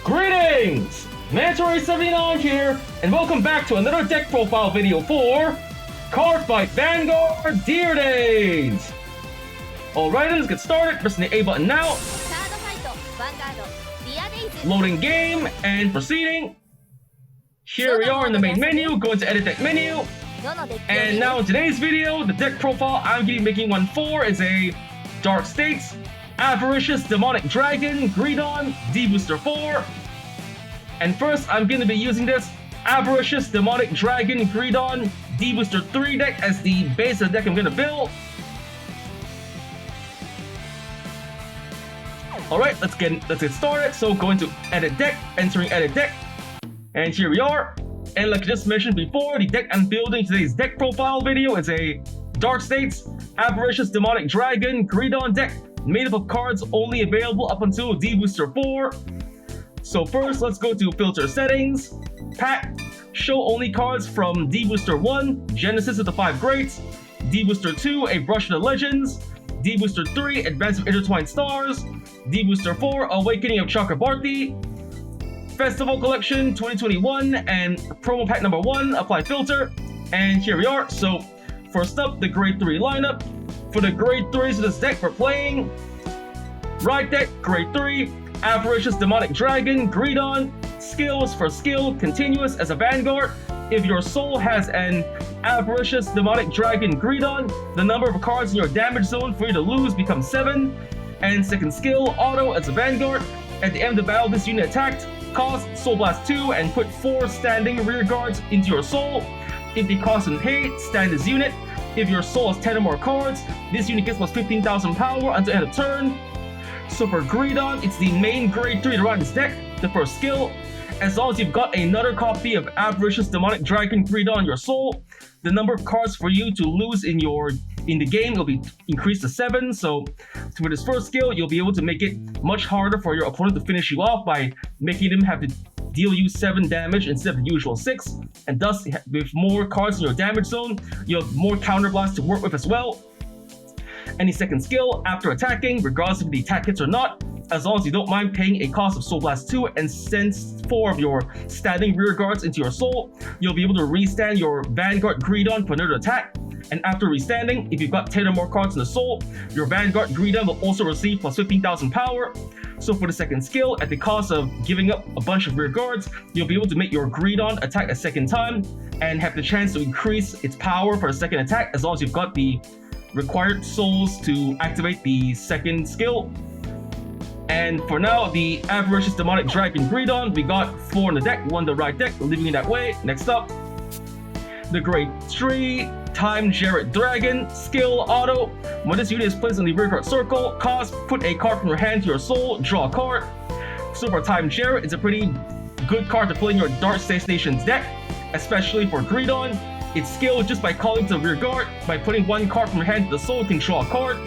Greetings! Mandatory79 here, and welcome back to another deck profile video for Cardfight Vanguard Deer Days! Alright, let's get started. Pressing the A button now. Loading game and proceeding. Here we are in the main menu, going to edit deck menu. And now in today's video, the deck profile I'm going to be making one for is a Dark States, Avaricious Demonic Dragon, Greedon, D-BT04. And first, I'm going to be using this Avaricious Demonic Dragon, Greedon, D-BT03 deck as the base of the deck I'm going to build. Alright, let's get started. So going to edit deck, entering edit deck. And here we are. And like I just mentioned before, the deck I'm building today's deck profile video is a Dark States, Avaricious Demonic Dragon, Greedon deck made up of cards only available up until D-BT04. So first, let's go to filter settings, pack, show only cards from D-BT01, Genesis of the 5 Greats, D-BT02, A Brush of the Legends, D-BT03, Advance of Intertwined Stars, D-BT04, Awakening of Chakrabarti, Festival Collection 2021, and promo pack number 1, apply filter, and here we are. So first up, the grade 3 lineup. For the grade 3s of this deck, we're playing Ride deck, grade 3, Avaricious Demonic Dragon, Greedon, skills for skill, continuous as a Vanguard. If your soul has an Avaricious Demonic Dragon Greedon, the number of cards in your damage zone for you to lose becomes 7. And second skill, auto as a Vanguard. At the end of the battle, this unit attacked, cost Soul Blast 2 and put 4 standing rear guards into your soul. If the cost and pay, stand this unit. If your soul has 10 or more cards, this unit gets plus 15,000 power until end of turn. So for Greedon, it's the main grade 3 to run this deck. The first skill, as long as you've got another copy of Avaricious Demonic Dragon Greedon in your soul, the number of cards for you to lose in the game will be increased to 7. So for this first skill, you'll be able to make it much harder for your opponent to finish you off by making them have to deal you 7 damage instead of the usual 6. And thus, with more cards in your damage zone, you have more counter blasts to work with as well. Any second skill, after attacking, regardless if the attack hits or not, as long as you don't mind paying a cost of Soul Blast 2 and send 4 of your standing rear guards into your soul, you'll be able to restand your Vanguard Greedon for another attack. And after restanding, if you've got 10 or more cards in the soul, your Vanguard Greedon will also receive plus 15,000 power. So for the second skill, at the cost of giving up a bunch of rear guards, you'll be able to make your Greedon attack a second time and have the chance to increase its power for the second attack as long as you've got the required souls to activate the second skill. And for now, the Avaricious Demonic Dragon Greedon, we got 4 in the deck, 1 the right deck, leaving it that way. Next up, the grade 3 Time Jarrett Dragon, skill auto. When this unit is placed in the rear guard circle, cost, put a card from your hand to your soul, draw a card. So for Time Jarrett, it's a pretty good card to play in your Dark States Nations deck, especially for Greedon. Its skill, just by calling to the rear guard, by putting 1 card from your hand to the soul, you can draw a card.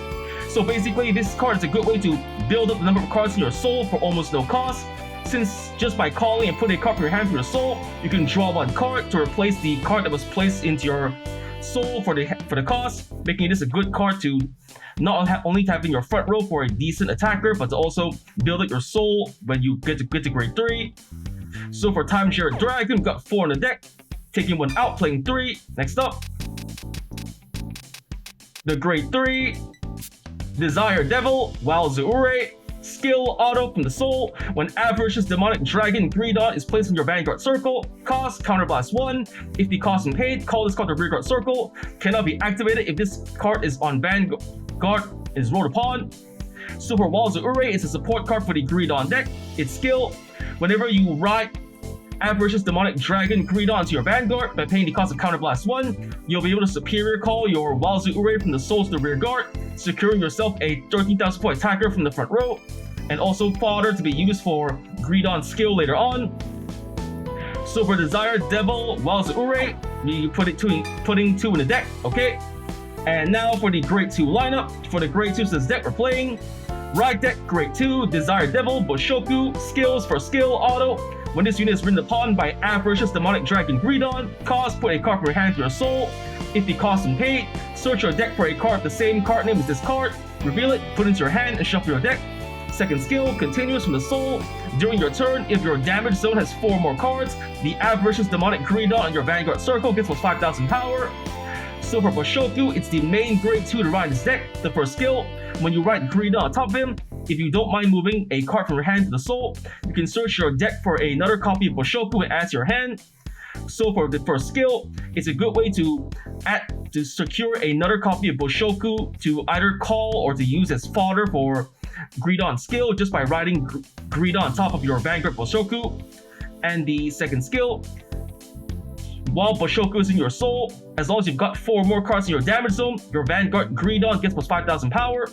So basically, this card is a good way to build up the number of cards in your soul for almost no cost, since just by calling and putting a card from your hand to your soul, you can draw 1 card to replace the card that was placed into your soul for the cost, making this a good card to not only have in your front row for a decent attacker, but to also build up your soul when you get to grade 3. So for Time Jarrett Dragon, we've got 4 in the deck. Taking 1 out, playing 3. Next up, the grade 3 Desire Devil, Walzure, skill auto from the soul. When Avaricious Demonic Dragon Greedon is placed in your Vanguard circle, cost counterblast 1. If the cost and paid, call this card to rear guard circle. Cannot be activated if this card is on Vanguard is rolled upon. So for Walzure, it's a support card for the Greedon deck. Its skill, whenever you ride Avaricious Demonic Dragon Greedon to your Vanguard by paying the cost of Counterblast 1, you'll be able to superior call your Walzure from the soul to the rear guard, securing yourself a 13,000 point attacker from the front row, and also fodder to be used for Greedon's skill later on. So for Desire Devil Walzure, you putting 2 in the deck, okay? And now for the grade 2 lineup. For the grade 2 this deck, we're playing Ride deck, grade 2, Desire Devil Bushoku, skills for skill auto. When this unit is written upon by Avaricious Demonic Dragon Greedon, cost, put a card from your hand to your soul. If the cost and paid, search your deck for a card with the same card name as this card, reveal it, put it into your hand, and shuffle your deck. Second skill, continuous from the soul. During your turn, if your damage zone has 4 more cards, the Avaricious Demonic Greedon on your Vanguard circle gets plus 5,000 power. So for Bushiroad, it's the main grade 2 to ride this deck. The first skill, when you ride Greedon on top of him, if you don't mind moving a card from your hand to the soul, you can search your deck for another copy of Bushiroad and add to your hand. So for the first skill, it's a good way to secure another copy of Bushiroad to either call or to use as fodder for Greedon skill just by riding Greedon on top of your Vanguard Bushiroad. And the second skill, while Bushiroad is in your soul, as long as you've got 4 more cards in your damage zone, your Vanguard Greedon gets plus 5,000 power.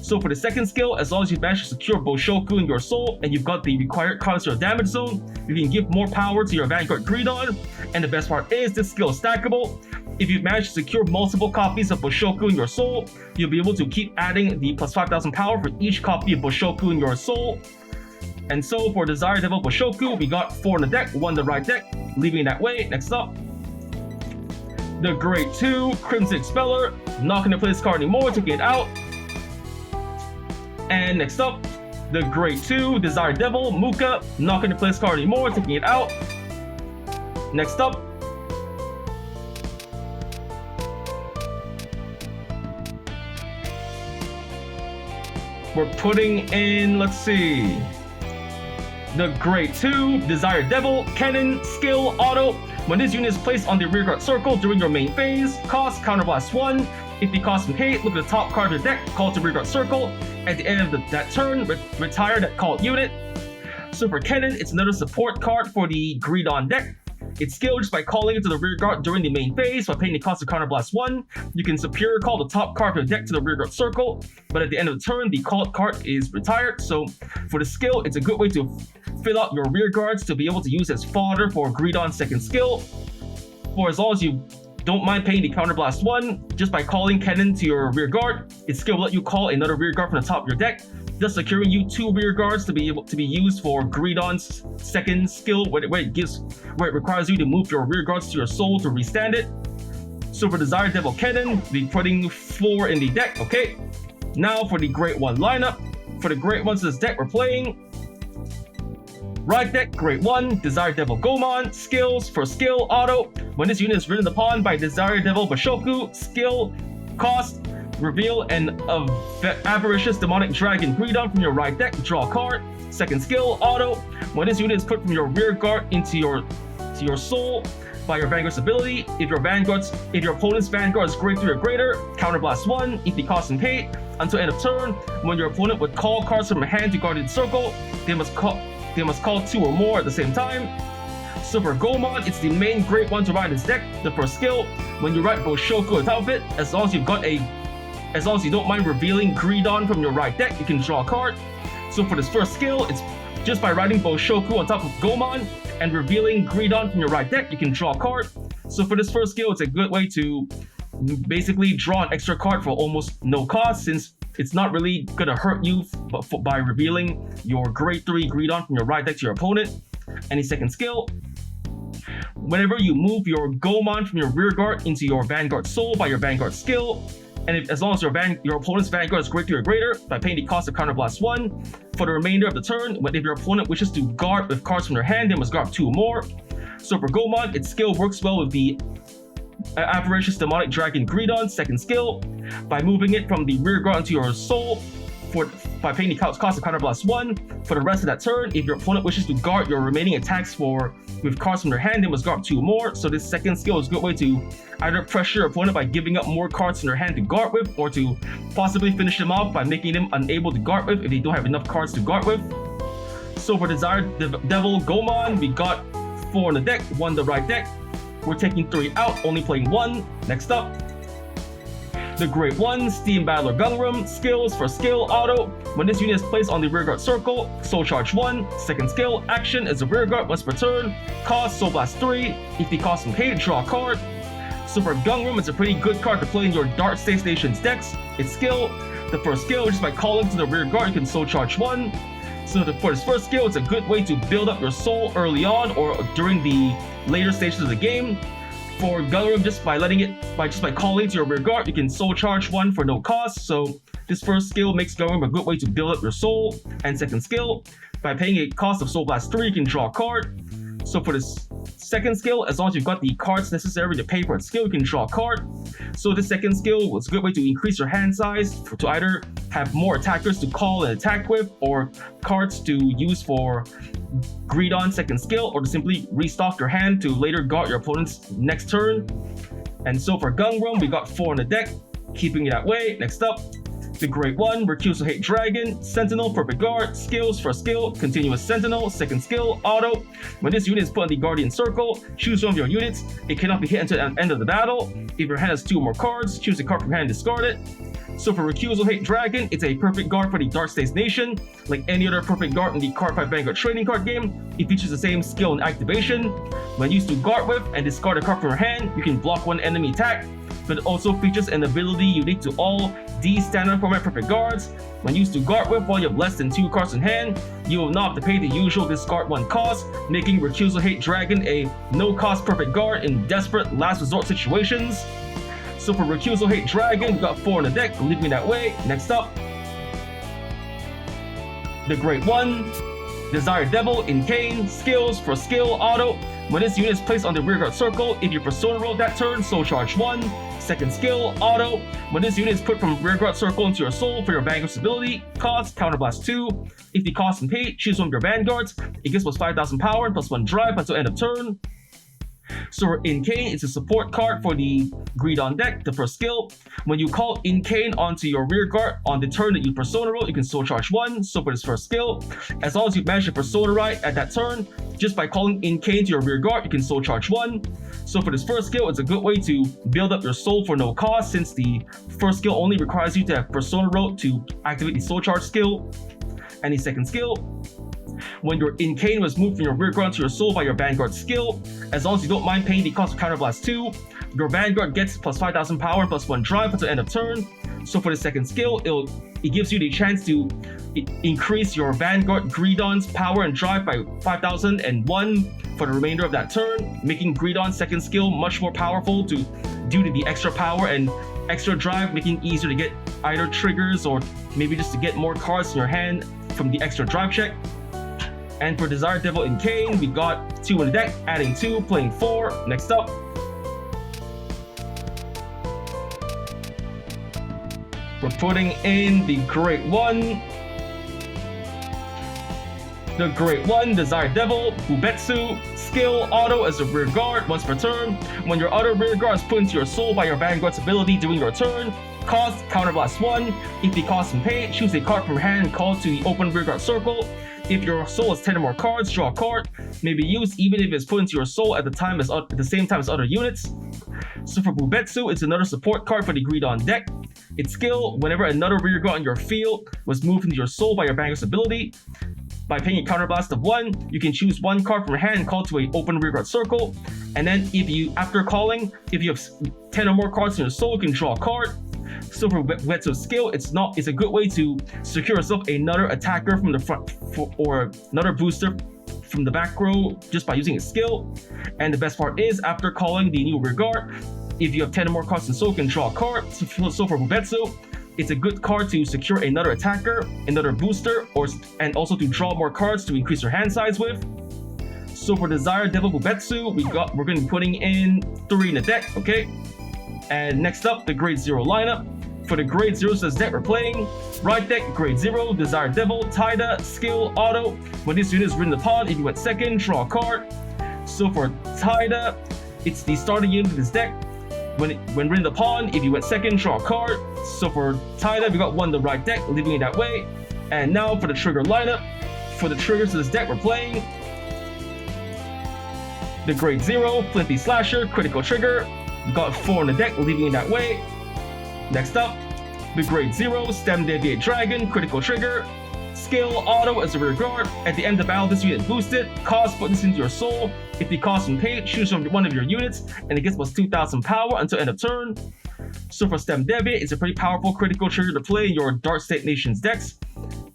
So for the second skill, as long as you've managed to secure Bushiroad in your soul and you've got the required cards in your damage zone, you can give more power to your Vanguard Greedon. And the best part is this skill is stackable. If you've managed to secure multiple copies of Bushiroad in your soul, you'll be able to keep adding the plus 5,000 power for each copy of Bushiroad in your soul. And so for Desire Devil Bushiroad, we got 4 in the deck, 1 in the right deck, leaving it that way. Next up, the Grade 2 Crimson Expeller, not going to play this card anymore, taking it out. And next up, the Grade 2 Desire Devil Muka, not going to play this card anymore, taking it out. Next up, we're putting in, let's see, the Grade 2 Desire Devil Cannon Skill Auto. When this unit is placed on the rearguard circle during your main phase, cost Counterblast 1. If the cost hate, look at the top card of your deck, call it to rearguard circle. At the end of that turn, retire that called unit. So for Cannon, it's another support card for the Greedon deck. It's skilled just by calling it to the rearguard during the main phase by paying the cost of Counterblast 1. You can superior call the top card of your deck to the rearguard circle, but at the end of the turn, the called card is retired. So for the skill, it's a good way to fill out your rearguards to be able to use as fodder for Greedon's second skill. For as long as you don't mind paying the Counterblast 1, just by calling Cannon to your rearguard, its skill will let you call another rearguard from the top of your deck, thus securing you 2 rearguards to be able to be used for Greedon's second skill, where it requires you to move your rearguards to your soul to restand it. So for Desire Devil Cannon, we'll be putting 4 in the deck. Okay, now for the Great 1 lineup. For the Great 1s of this deck, we're playing right deck, Great 1, Desire Devil Gomon, skills for skill auto. When this unit is ridden upon by Desire Devil Bushiroad, skill, cost, reveal an Avaricious Demonic Dragon Greedon from your right deck, draw a card. Second skill, auto. When this unit is put from your rear guard into your soul by your Vanguard's ability, if your opponent's Vanguard is grade 3 or greater, Counterblast 1. If the cost and paid until end of turn, when your opponent would call cards from their hand to guard the circle, they must call 2 or more at the same time. So for Gomon, it's the main Great 1 to ride this deck. The first skill, when you ride Bushiroad on top of it, as long as you don't mind revealing Greedon from your right deck, you can draw a card. So for this first skill, it's just by riding Bushiroad on top of Gomon and revealing Greedon from your right deck, you can draw a card. So for this first skill, it's a good way to basically draw an extra card for almost no cost, since it's not really gonna hurt you by revealing your grade 3 Greedon from your right deck to your opponent. Any second skill, whenever you move your Gomon from your rear guard into your Vanguard soul by your Vanguard skill, and as long as your opponent's Vanguard is grade 3 or greater, by paying the cost of Counterblast 1, for the remainder of the turn, if your opponent wishes to guard with cards from their hand, they must guard 2 or more. So for Gomon, its skill works well with the Avaricious Demonic Dragon Greedon second skill by moving it from the rear guard into your soul by paying the cost of Counterblast 1. For the rest of that turn, if your opponent wishes to guard your remaining attacks with cards from their hand, they must guard 2 or more. So this second skill is a good way to either pressure your opponent by giving up more cards from their hand to guard with, or to possibly finish them off by making them unable to guard with if they don't have enough cards to guard with. So for Desire Devil Gomon, we got 4 in the deck, 1 in the right deck. We're taking 3 out, only playing 1. Next up, the Great 1 Steam Battler Gunroom, skills for skill auto. When this unit is placed on the rearguard circle, Soul Charge 1. Second skill, action is a rearguard once per turn. Cost Soul Blast 3. If the cost is paid, draw a card. Super Gunroom is a pretty good card to play in your Dark State Station's decks. Its skill, the first skill, just by calling to the rearguard, you can Soul Charge 1. So for this first skill, it's a good way to build up your soul early on or during the later stages of the game. For Gunroom, just by calling to your rear guard, you can soul charge 1 for no cost. So this first skill makes Gunroom a good way to build up your soul. And second skill, By paying a cost of Soul Blast 3, you can draw a card. So for this second skill, as long as you've got the cards necessary to pay for its skill, you can draw a card. So this second skill was a good way to increase your hand size to either have more attackers to call and attack with, or cards to use for Greedon second skill, or to simply restock your hand to later guard your opponent's next turn. And so for Gungroom, we got 4 on the deck, keeping it that way. Next up, the Great One, Recusal Hate Dragon, Sentinel, Perfect Guard, skills for skill, Continuous Sentinel, second skill, auto. When this unit is put in the Guardian Circle, choose one of your units. It cannot be hit until the end of the battle. If your hand has 2 or more cards, choose a card from hand and discard it. So for Recusal Hate Dragon, it's a perfect guard for the Dark States Nation. Like any other perfect guard in the Cardfight Vanguard trading card game, it features the same skill and activation. When used to guard with and discard a card from your hand, you can block one enemy attack, but it also features an ability unique to all D standard format perfect guards. When used to guard with while you have less than 2 cards in hand, you will not have to pay the usual discard 1 cost, making Recusal Hate Dragon a no-cost perfect guard in desperate last resort situations. So for Recusal Hate Dragon, we got 4 on the deck, leaving it that way. Next up, the Great One, Desire Devil, Incane, skills for skill, auto. When this unit is placed on the rearguard circle, if you persona roll that turn, soul charge 1. Second skill, auto. When this unit is put from rearguard circle into your soul for your Vanguard's ability, cost, counterblast 2. If the cost and pay, choose one of your Vanguards. It gives plus 5,000 power and plus 1 drive until end of turn. So for Incane, it's a support card for the Greedon deck, the first skill. When you call Incane onto your rearguard on the turn that you persona roll, you can soul charge 1. So for this first skill, as long as you manage to persona right at that turn, just by calling Incane to your rearguard, you can soul charge 1. So for this first skill, it's a good way to build up your soul for no cost, since the first skill only requires you to have persona roll to activate the soul charge skill. And the second skill, when your Incane was moved from your rearguard to your soul by your Vanguard skill, as long as you don't mind paying the cost of Counterblast 2, your Vanguard gets plus 5,000 power and plus 1 drive until end of turn. So for the second skill, it gives you the chance to increase your Vanguard Greedon's power and drive by 5,001 for the remainder of that turn, making Greedon's second skill much more powerful due to the extra power and extra drive, making it easier to get either triggers or maybe just to get more cards in your hand from the extra drive check. And for Desire Devil Incane, we got 2 in the deck, adding 2, playing 4. Next up, we're putting in the Great One. The Great One, Desire Devil, Bubetsu, skill, auto as a rear guard once per turn. When your other rear guard is put into your soul by your Vanguard's ability during your turn, cost, counterblast 1. If the cost and pay, choose a card from your hand and call to the open rear guard circle. If your soul has 10 or more cards, draw a card. May be used even if it's put into your soul at the same time as other units. So for Bubetsu, it's another support card for the Greedon deck. Its skill, whenever another rear guard on your field was moved into your soul by your Vanguard's ability, by paying a counterblast of 1, you can choose 1 card from your hand and call to an open rearguard circle. And then after calling, if you have 10 or more cards in your soul, you can draw a card. So for Bubetsu's skill, it's a good way to secure yourself another attacker from the front or another booster from the back row just by using its skill. And the best part is, after calling the new rear guard, if you have 10 or more cards in soul, you can draw a card. So for Bubetsu, it's a good card to secure another attacker, another booster, and also to draw more cards to increase your hand size with. So for Desire Devil Bubetsu, we're going to be putting in 3 in the deck, okay? And next up, the Grade 0 lineup. For the Grade 0 says deck, we're playing right deck, Grade 0, Desire Devil, Taida, skill, auto. When this unit is written upon, if you went second, draw a card. So for Taida, it's the starting unit of this deck. When written upon, if you went second, draw a card. So for Taida, we got 1 in the right deck, leaving it that way. And now for the trigger lineup. For the triggers of this deck, we're playing the Grade 0, Flimpy Slasher, critical trigger. We got 4 in the deck, leaving it that way. Next up, the Grade 0, Stem Deviate Dragon, critical trigger. Skill, auto as a rear guard. At the end of battle, this unit boosted. Cost, put this into your soul. If the cost and pay, choose from one of your units, and it gets plus 2,000 power until end of turn. So for Stem Deviate, it's a pretty powerful critical trigger to play in your Dark State Nations decks.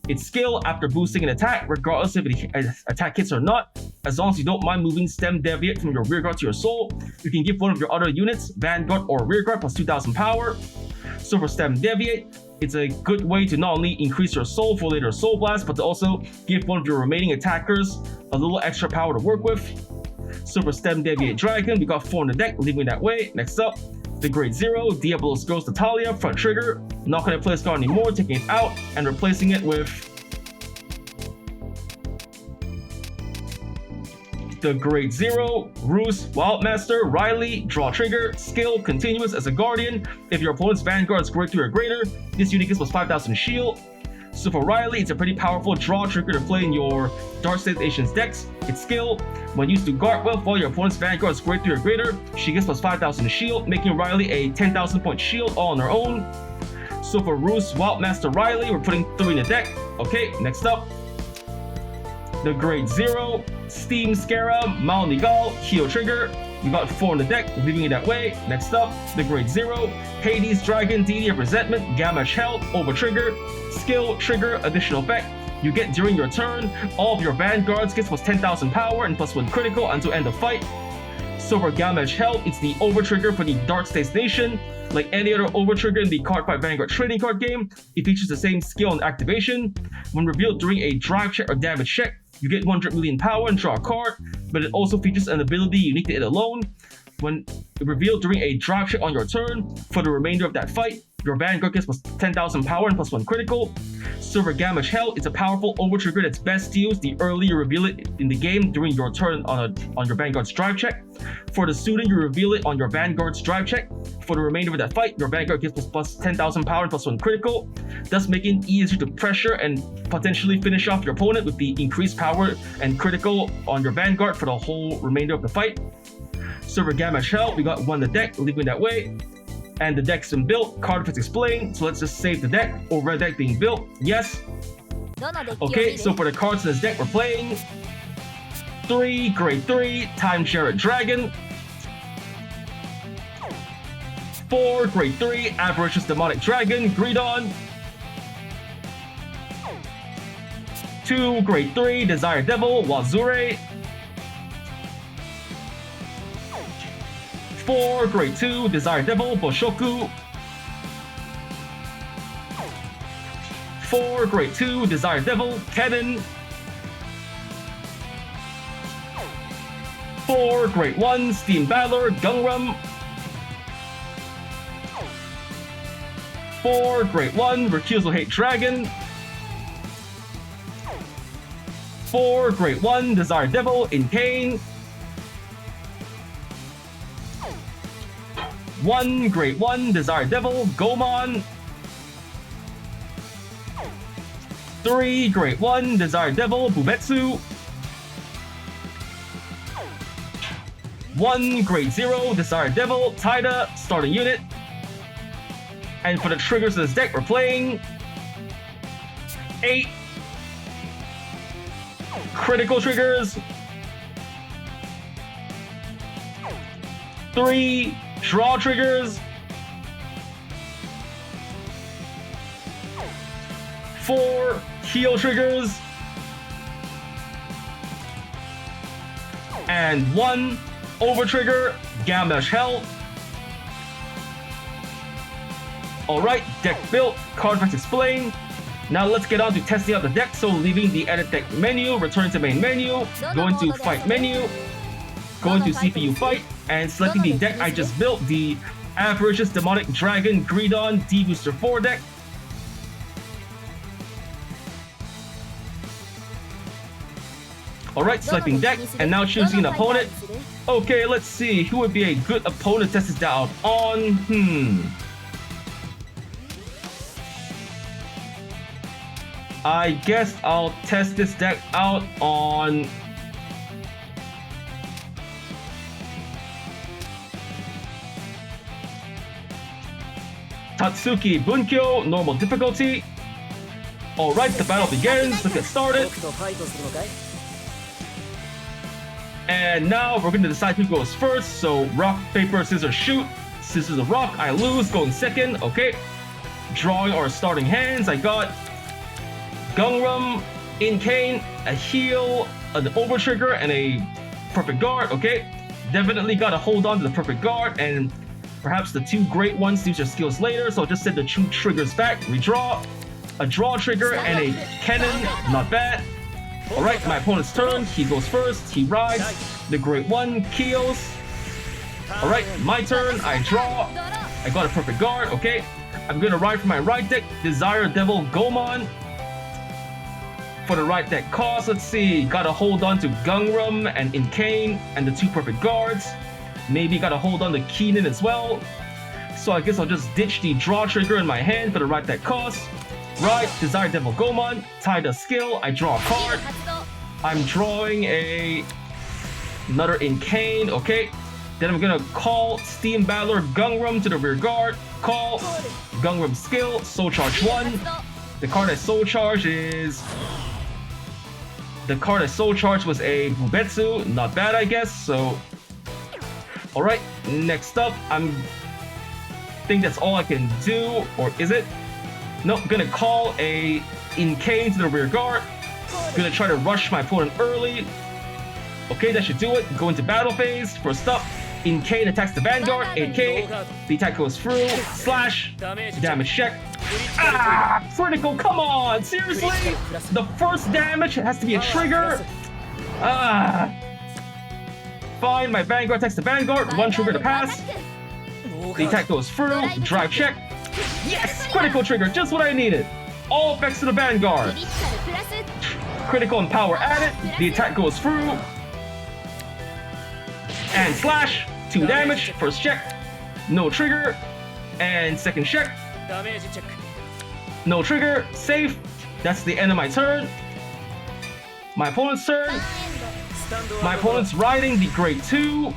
Its skill, after boosting an attack, regardless if the attack hits or not, as long as you don't mind moving Stem Deviate from your rearguard to your soul, you can give one of your other units, Vanguard or rearguard, plus 2,000 power. So for Stem Deviate, It's a good way to not only increase your soul for later soul blast, but to also give one of your remaining attackers a little extra power to work with. So for Stem Deviate Dragon, we got 4 in the deck, leaving it that way. Next up, the Grade 0, Diablos Ghost Natalia, front trigger, not going to play this card anymore, taking it out and replacing it with the Grade 0, Roos, Wildmaster, Riley, draw trigger, skill, continuous as a guardian. If your opponent's Vanguard is grade 3 or greater, this unit gets plus 5,000 shield. So for Riley, it's a pretty powerful draw trigger to play in your Dark States Asians decks. Its skill, when used to guard well, while your opponent's Vanguard is grade 3 or greater, she gets plus 5,000 shield, making Riley a 10,000 point shield all on her own. So for Roos, Wildmaster, Riley, we're putting 3 in the deck. Okay, next up, the Grade 0, Steam Scarab, Malnigal, heal trigger. We got 4 in the deck, leaving it that way. Next up, the Grade 0, Hades Dragon, Deity of Resentment, Gamash Health, over trigger, skill, trigger, additional effect. You get during your turn, all of your Vanguards gets plus 10,000 power and plus 1 critical until end of fight. So for Gamash Health, it's the over trigger for the Dark States Nation. Like any other over trigger in the Cardfight Vanguard trading card game, it features the same skill and activation. When revealed during a drive check or damage check, you get 100 million power and draw a card, but it also features an ability unique to it alone. When revealed during a drive check on your turn, for the remainder of that fight, your Vanguard gets plus 10,000 power and plus 1 critical. Silver Gamash Hell is a powerful over trigger that's best used the earlier you reveal it in the game during your turn on your Vanguard's drive check. For the student, you reveal it on your Vanguard's drive check. For the remainder of that fight, your Vanguard gets plus 10,000 power and plus 1 critical, thus making it easier to pressure and potentially finish off your opponent with the increased power and critical on your Vanguard for the whole remainder of the fight. Silver Gamash Hell, we got 1 in the deck, leaving that way. And the deck's been built, Cardfight explained, so let's just save the deck. Over deck being built, yes. Okay, so for the cards in this deck, we're playing 3, Grade 3, Time Jared Dragon. 4, Grade 3, Avaricious Demonic Dragon, Greedon. 2, Grade 3, Desire Devil, Wazure. 4, Grade 2, Desire Devil, Boshoku. 4, Grade 2, Desire Devil, Kennen. 4, Grade 1, Steam Battler, Gungram. 4, Grade 1, Recusal Hate Dragon. 4, Grade 1, Desire Devil, Incane. 1, Grade 1, Desire Devil, Gomon. 3, Grade 1, Desire Devil, Bubetsu. 1, Grade 0, Desire Devil, Taida, starting unit. And for the triggers of this deck, we're playing 8 critical triggers, 3 draw triggers, 4 heal triggers, and 1 over trigger, Gamash Hell. Alright, deck built, Cardfight explained. Now let's get on to testing out the deck. So leaving the edit deck menu, returning to main menu, going to fight menu, going to CPU fight, and selecting the deck I just built, the Avaricious Demonic Dragon Greedon D-BT04 deck. Alright, selecting deck, and now choosing an opponent. Okay, let's see, who would be a good opponent to test this out on? I guess I'll test this deck out on Tatsuki Bunkyo, normal difficulty. Alright, the battle begins, let's get started. And now we're gonna decide who goes first, so rock, paper, scissors, shoot. Scissors or rock, I lose, going second, okay. Drawing our starting hands, I got Gungram, Incane, a heal, an over trigger, and a perfect guard, okay. Definitely gotta hold on to the perfect guard, and Perhaps the two great ones use their skills later, so I'll just send the two triggers back, redraw, a draw trigger, and a cannon, not bad. Alright, my opponent's turn, he goes first, he rides, the great one, Keels. Alright, my turn, I draw, I got a perfect guard, okay. I'm gonna ride for my right deck, Desire Devil Gomon. For the right deck cost, let's see, gotta hold on to Gungram and Incane and the two perfect guards. Maybe gotta hold on to Keenan as well. So I guess I'll just ditch the draw trigger in my hand for the right deck cost. Right, Desire Devil Gomon, tie the skill, I draw a card. I'm drawing another Incane, okay. Then I'm gonna call Steam Battler Gungram to the rear guard. Call Gungram skill, Soul Charge 1. The card that Soul Charge is... The card that Soul Charge was a Bubetsu, not bad I guess, so... Alright, next up, think that's all I can do, or is it? Nope, I'm gonna call a Incane to the rear guard. Gonna try to rush my opponent early. Okay, that should do it. Go into battle phase. First up, Incane attacks the Vanguard, 8k. The attack goes through, slash, damage check. Ah, critical, come on, seriously? The first damage has to be a trigger? Ah. Fine, my Vanguard attacks the Vanguard, one trigger to pass. The attack goes through, drive check. Yes, critical trigger, just what I needed. All effects to the Vanguard. Critical and power added, the attack goes through. And slash, 2 damage, first check, no trigger, and second check, no trigger, safe, that's the end of my turn. My opponent's turn, my opponent's riding the Great 2,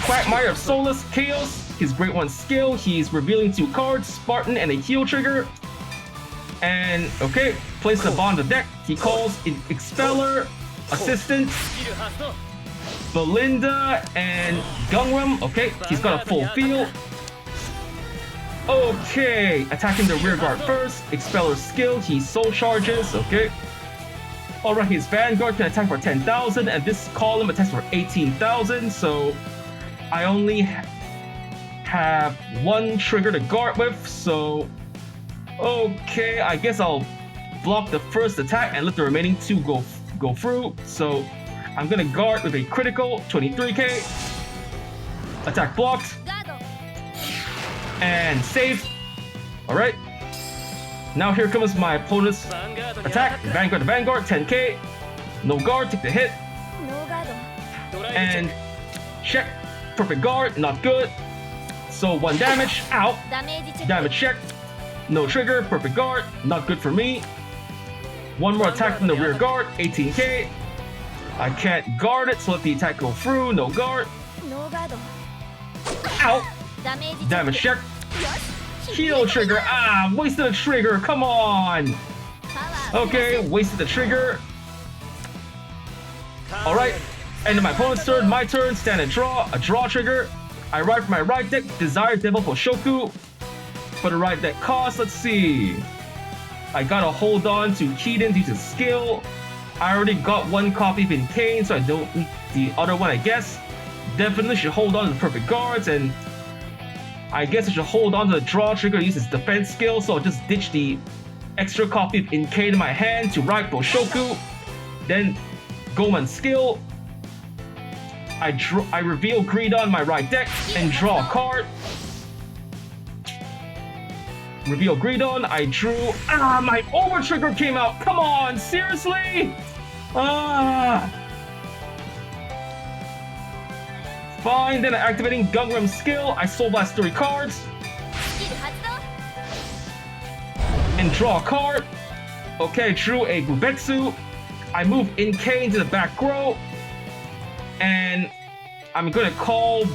Quagmire of Solus, Chaos, his Great 1 skill, he's revealing 2 cards, Spartan and a heal trigger, and okay, place the bond of the deck, he calls Expeller, Assistant, Belinda and Gungram. Okay, he's got a full field. Okay, attacking the rear guard first. Expeller skill, he soul charges. Okay. Alright, his Vanguard can attack for 10,000 and this column attacks for 18,000. So I only have one trigger to guard with. So okay, I guess I'll block the first attack and let the remaining 2 go through. So I'm gonna guard with a critical, 23k. Attack blocked. And saved. Alright. Now here comes my opponent's attack. Vanguard to Vanguard, 10k. No guard, take the hit. And check. Perfect guard, not good. So 1 damage, out. Damage check. No trigger, perfect guard, not good for me. One more attack from the rear guard, 18k. I can't guard it, so let the attack go through, no guard. Out! Damage check. Heal trigger, wasted a trigger, come on! Okay, wasted the trigger. Alright, end of my opponent's turn, my turn, stand and draw, a draw trigger. I ride for my right deck, Desire Devil Hoshoku. For the right deck cost, let's see. I gotta hold on to Keaton due to skill. I already got 1 copy of Incane, so I don't need the other one, I guess. Definitely should hold on to the perfect guards, and I guess I should hold on to the draw trigger, use his defense skill, so I'll just ditch the extra copy of Incane in my hand to ride Boshoku. Then Goman skill. I reveal Greedon on my right deck and draw a card. Reveal Greedon, I drew... my over trigger came out! Come on, seriously? Fine, then activating Gungram's skill, I Soul Blast 3 cards. And draw a card. Okay, drew a Bubetsu. I move Incane to the back row. And I'm gonna call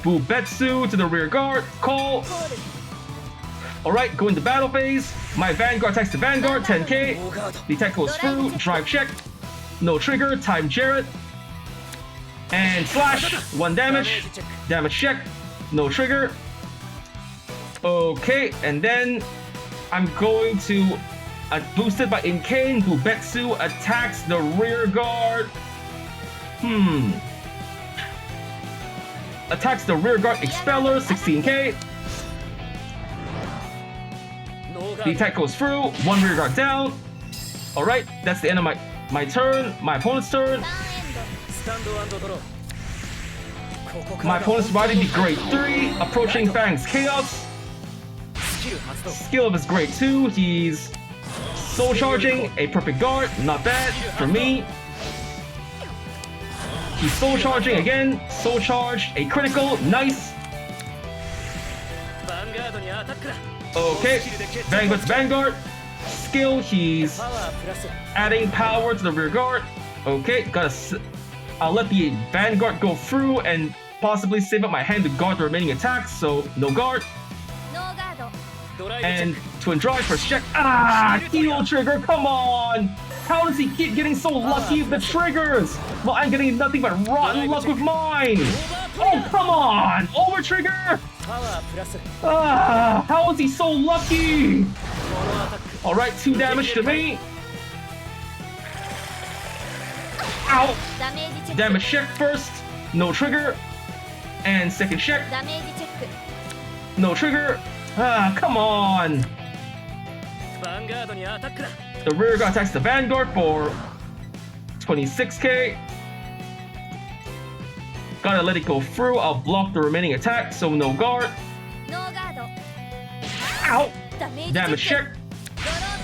Bubetsu to the rear guard. Call. Alright, go into battle phase. My Vanguard attacks the Vanguard, 10k. The attack goes through, drive check. No trigger, time Jarrett. And slash, 1 damage. Damage check, no trigger. Okay, and then I'm going to, boosted by Incane, Bubetsu attacks the rear guard. attacks the rear guard Expeller, 16k. The attack goes through, one rear guard down. Alright, that's the end of my turn, my opponent's turn. My opponent's riding the grade 3, approaching Fang's Chaos. Skill of his grade 2, he's soul charging, a perfect guard, not bad for me. He's soul charging again, soul charge, a critical, nice. Okay, Vanguard's Vanguard. Skill, he's adding power to the rear guard. Okay, I'll let the Vanguard go through and possibly save up my hand to guard the remaining attacks, so no guard. And Twin Drive first check. Heal trigger, come on! How does he keep getting so lucky with the triggers? Well, I'm getting nothing but rotten luck with mine! Oh, come on! Over trigger! How is he so lucky? Alright, 2 damage to me. Ow! Damage check first, no trigger. And second check, no trigger. Come on! The rear guard attacks the Vanguard for 26k. Gotta let it go through. I'll block the remaining attack, so no guard. Ow! Damage check.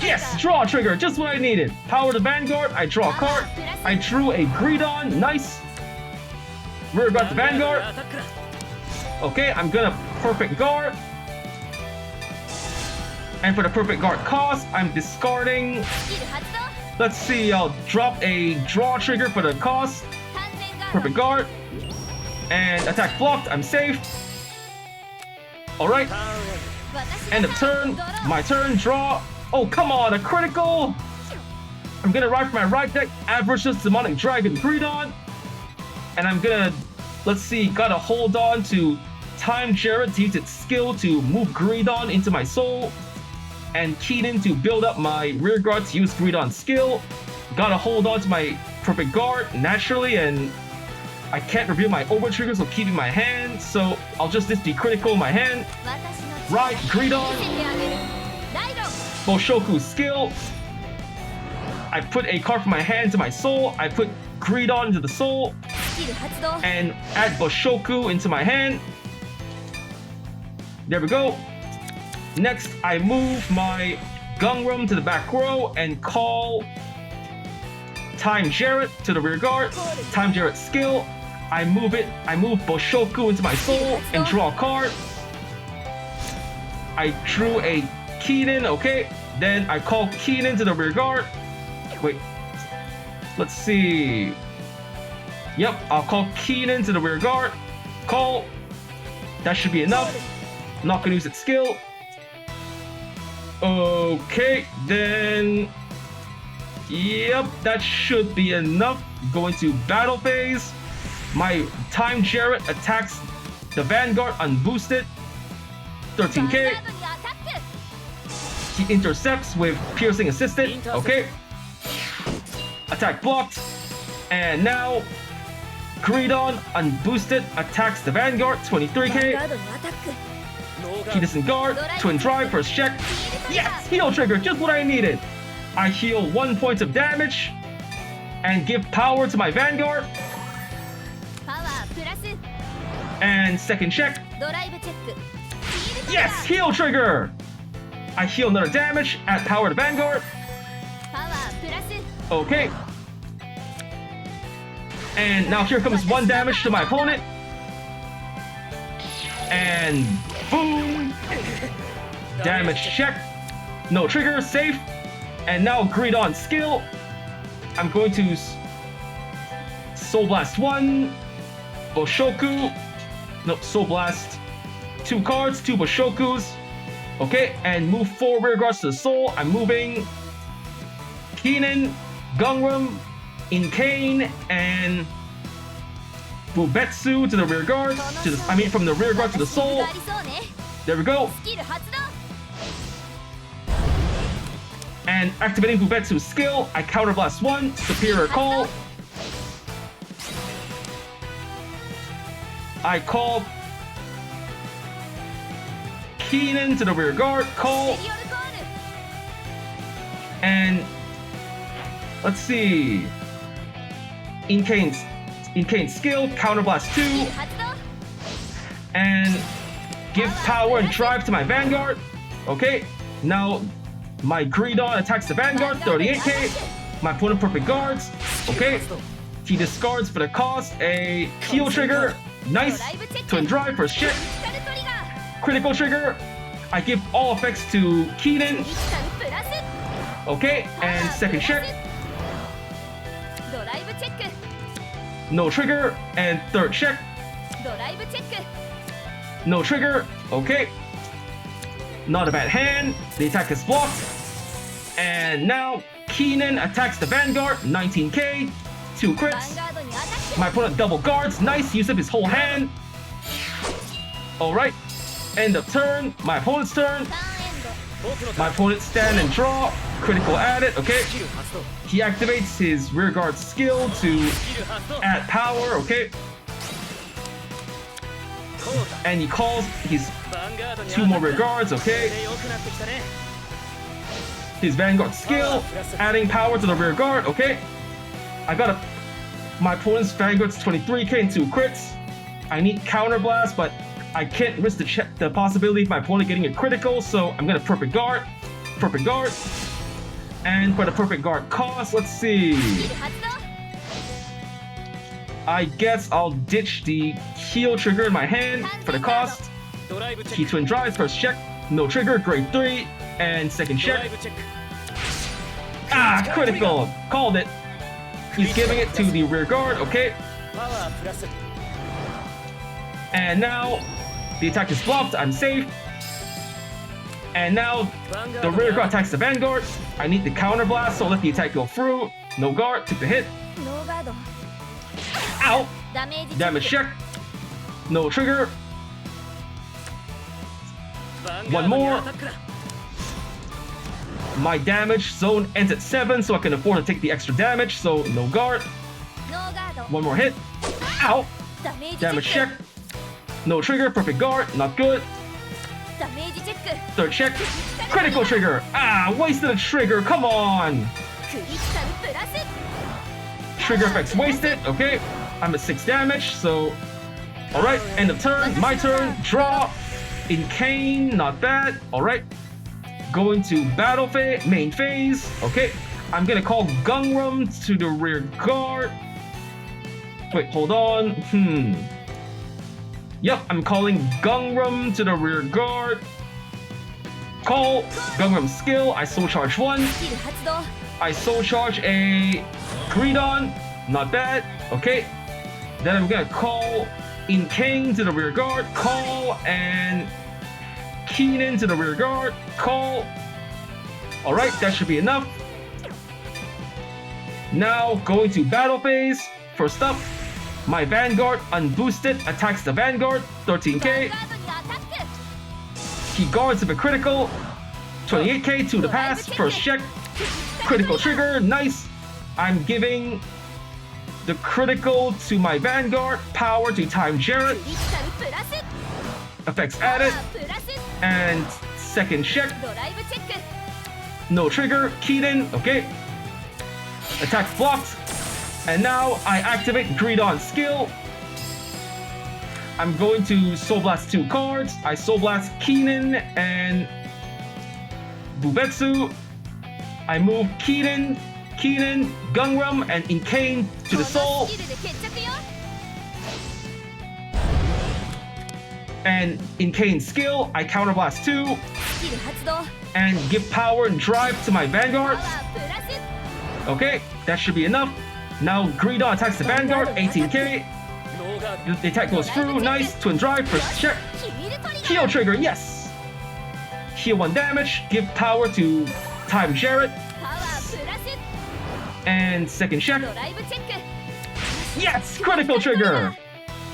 Yes! Draw trigger, just what I needed. Power the Vanguard, I draw a card. I drew a Greedon, nice. Rear guard the Vanguard. Okay, I'm gonna perfect guard. And for the perfect guard cost, I'm discarding. Let's see, I'll drop a draw trigger for the cost. Perfect guard. And attack blocked, I'm safe. Alright. End of turn. My turn, draw. Oh, come on, a critical. I'm gonna ride for my right deck, Avaricious Demonic Dragon Greedon. And I'm gonna, let's see, gotta hold on to Time Jared to use its skill to move Greedon into my soul. And Keaton to build up my rear guard to use Greedon's skill. Gotta hold on to my perfect guard naturally, and I can't reveal my over triggers will keep in my hand, so I'll just list the critical in my hand. Ride Greedon. Bushoku's skill. I put a card from my hand to my soul. I put Greedon into the soul. And add Bushoku into my hand. There we go. Next, I move my Gungram to the back row and call Time Jared to the rear guard. Time Jared's skill. I move Bushoku into my soul and draw a card. I drew a Keaton, okay. Then I call Keaton to the rear guard. Wait, let's see. Yep, I'll call Keaton to the rear guard. Call. That should be enough. Not gonna use its skill. Okay, then. Yep, that should be enough. Going to battle phase. My Time Jared attacks the Vanguard unboosted. 13k. He intercepts with piercing assisted. Okay. Attack blocked. And now Greedon unboosted attacks the Vanguard. 23k. He doesn't guard. Twin Drive first check. Yes! Heal trigger, just what I needed. I heal 1 point of damage and give power to my Vanguard. And second check. Yes! Heal trigger! I heal another damage, add power to Vanguard. Okay. And now here comes 1 damage to my opponent. And boom! Damage check. No trigger, safe. And now Greedon skill. I'm going to Soul Blast 1. Bushoku. No, Soul Blast 2 cards, 2 Bushokus. Okay, and move 4 rear guards to the soul. I'm moving Keaton, Gungram, Incane, and Bubetsu to the rear guard. From the rear guard to the soul. There we go. And activating Bubetsu's skill, I counter blast 1, superior call. I call Keenan to the rear guard, call, and let's see. In Kane's skill, counterblast 2, and give power and drive to my Vanguard. Okay, now my Greedon attacks the Vanguard, 38k. My opponent perfect guards. Okay, he discards for the cost a heal trigger. Nice. Twin drive, first check. Critical trigger. I give all effects to Keenan. Okay, and second check. No trigger, and third check. No trigger. Okay. Not a bad hand. The attack is blocked. And now Keenan attacks the Vanguard, 19k, 2 crits. My opponent double guards, nice, use up his whole hand. Alright, end of turn, my opponent's turn. My opponent stand and draw, critical added, okay. He activates his rear guard skill to add power, okay. And he calls his 2 more rear guards, okay. His Vanguard skill, adding power to the rear guard, okay. I got my opponent's Vanguard's 23k and 2 crits. I need counterblast, but I can't risk the possibility of my opponent getting a critical, so I'm gonna perfect guard. And for the perfect guard cost, let's see. I guess I'll ditch the heal trigger in my hand for the cost. He twin drives, first check, no trigger, grade 3, and second check. Ah, critical! Called it. He's giving it to the rear guard, okay. And now the attack is blocked, I'm safe. And now the rear guard attacks the Vanguard. I need the counter blast, so let the attack go through. No guard, took the hit. Ow! Damage check. No trigger. One more. My damage zone ends at 7, so I can afford to take the extra damage, so no guard. One more hit. Ow! Damage check. No trigger, perfect guard, not good. Third check. Critical trigger. Ah, wasted a trigger, come on! Trigger effects wasted, okay. I'm at 6 damage, so... Alright, end of turn, my turn, draw. In Kane, not bad, alright. Going to battle phase, main phase, okay. I'm gonna call Gungrum to the rear guard. Wait, hold on, Yep, I'm calling Gungrum to the rear guard. Call Gungrum skill, I soul charge 1. I soul charge a Greedon, not bad, okay. Then I'm gonna call In Kane to the rear guard, call, and Keenan to the rear guard, call. Alright, that should be enough. Now going to battle phase. First up, my Vanguard unboosted attacks the Vanguard, 13k. He guards with a critical, 28k to the pass, first check. Critical trigger, nice. I'm giving the critical to my Vanguard, power to time Jarrett. Effects added. And second check. No trigger, Keaton, okay. Attack blocked. And now I activate Greedon skill. I'm going to Soul Blast 2 cards. I Soul Blast Keenan and Bubetsu. I move Keaton, Gungrum, and Inkane to the Soul. And Inkane's skill, I Counterblast 2. And give power and drive to my Vanguard. Okay, that should be enough. Now Greedon attacks the Vanguard, 18k. The attack goes through, nice. Twin drive, first check. Heal trigger, yes. Heal 1 damage, give power to time Jarrett. And second check. Yes, critical trigger.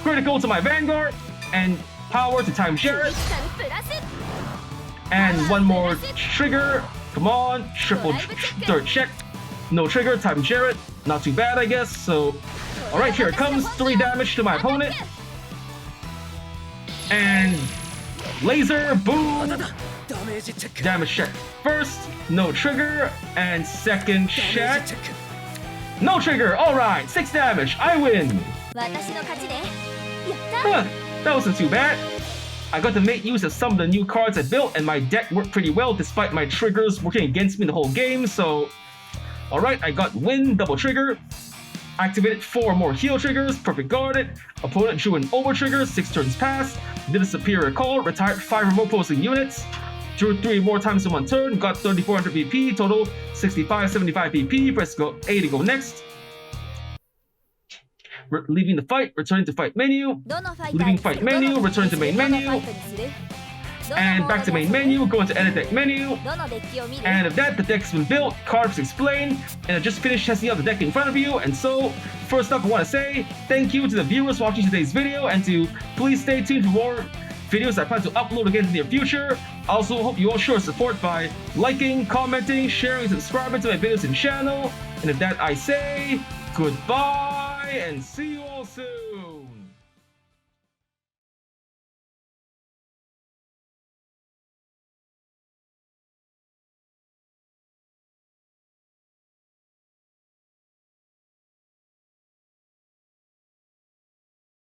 Critical to my Vanguard, and power to time Jarrett. And 1 more trigger. Come on, triple third check. No trigger, time Jarrett. Not too bad, I guess. So, alright, here it comes. 3 damage to my opponent. And laser, boom. Damage check first, no trigger, and second check. No trigger, alright, 6 damage, I win! Huh, that wasn't too bad. I got to make use of some of the new cards I built, and my deck worked pretty well despite my triggers working against me the whole game, so... Alright, I got win, double trigger. Activated 4 more heal triggers, perfect guarded. Opponent drew an over trigger, 6 turns passed. Did a superior call, retired 5 remote opposing units. Drew 3 more times in 1 turn, got 3400 BP, total 6575 BP. Press go A to go next. Leaving the fight, returning to fight menu. Leaving fight menu, return to main menu. And back to main menu, go into edit deck menu. And with that, the deck's been built, cards explained, and I just finished testing out the deck in front of you. And so, first up I want to say thank you to the viewers watching today's video, and to please stay tuned for more videos I plan to upload again in the near future. Also, hope you all show support by liking, commenting, sharing, subscribing to my videos and channel. And with that I say, goodbye and see you all soon.